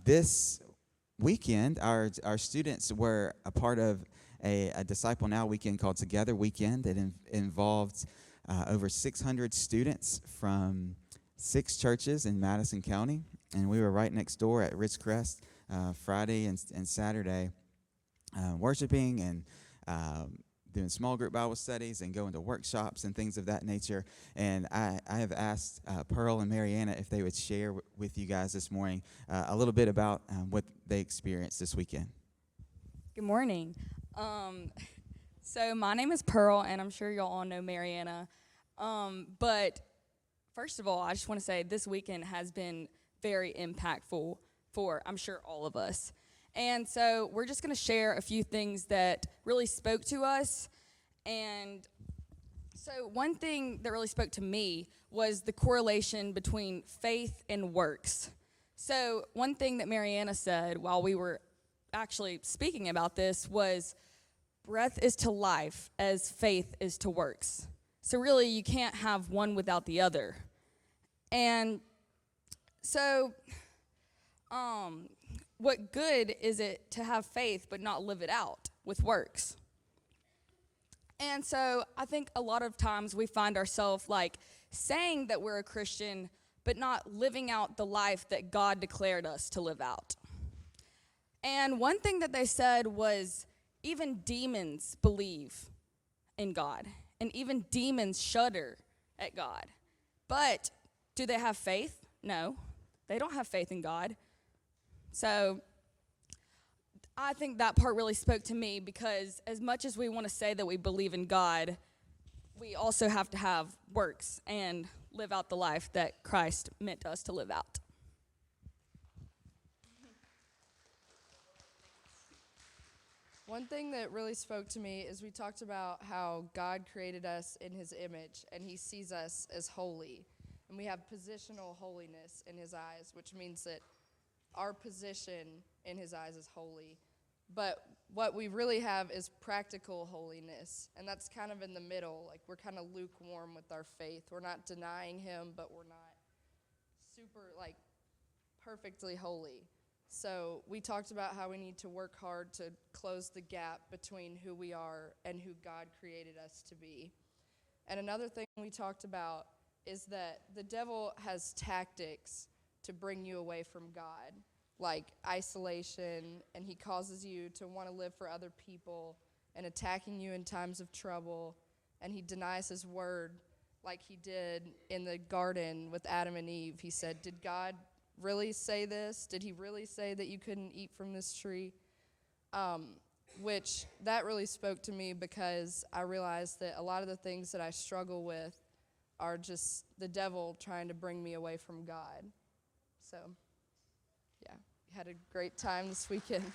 This weekend, our students were a part of a Disciple Now weekend called Together Weekend. It involved over 600 students from 6 churches in Madison County, and we were right next door at Ridgecrest Friday and Saturday, worshiping and doing small group Bible studies and going to workshops and things of that nature. And I have asked Pearl and Mariana if they would share with you guys this morning a little bit about what they experienced this weekend. Good morning. So my name is Pearl, and I'm sure y'all all know Mariana. But first of all, I just want to say this weekend has been very impactful for, I'm sure, all of us. And so we're just going to share a few things that really spoke to us. And so one thing that really spoke to me was the correlation between faith and works. So one thing that Mariana said while we were actually speaking about this was, breath is to life as faith is to works. So really, you can't have one without the other. And so, what good is it to have faith but not live it out with works? And so I think a lot of times we find ourselves like saying that we're a Christian but not living out the life that God declared us to live out. And one thing that they said was even demons believe in God, and even demons shudder at God. But do they have faith? No, they don't have faith in God. So I think that part really spoke to me, because as much as we want to say that we believe in God, we also have to have works and live out the life that Christ meant us to live out. One thing that really spoke to me is we talked about how God created us in his image, and he sees us as holy. And we have positional holiness in his eyes, which means that our position in his eyes is holy. But what we really have is practical holiness, and that's kind of in the middle. Like, we're kind of lukewarm with our faith. We're not denying him, but we're not super, like, perfectly holy. So we talked about how we need to work hard to close the gap between who we are and who God created us to be. And another thing we talked about is that the devil has tactics to bring you away from God, like isolation, and he causes you to want to live for other people and attacking you in times of trouble, and he denies his word like he did in the garden with Adam and Eve. He said, "Did God really say this? Did he really say that you couldn't eat from this tree?" Which that really spoke to me, because I realized that a lot of the things that I struggle with are just the devil trying to bring me away from God. So, yeah, we had a great time this weekend.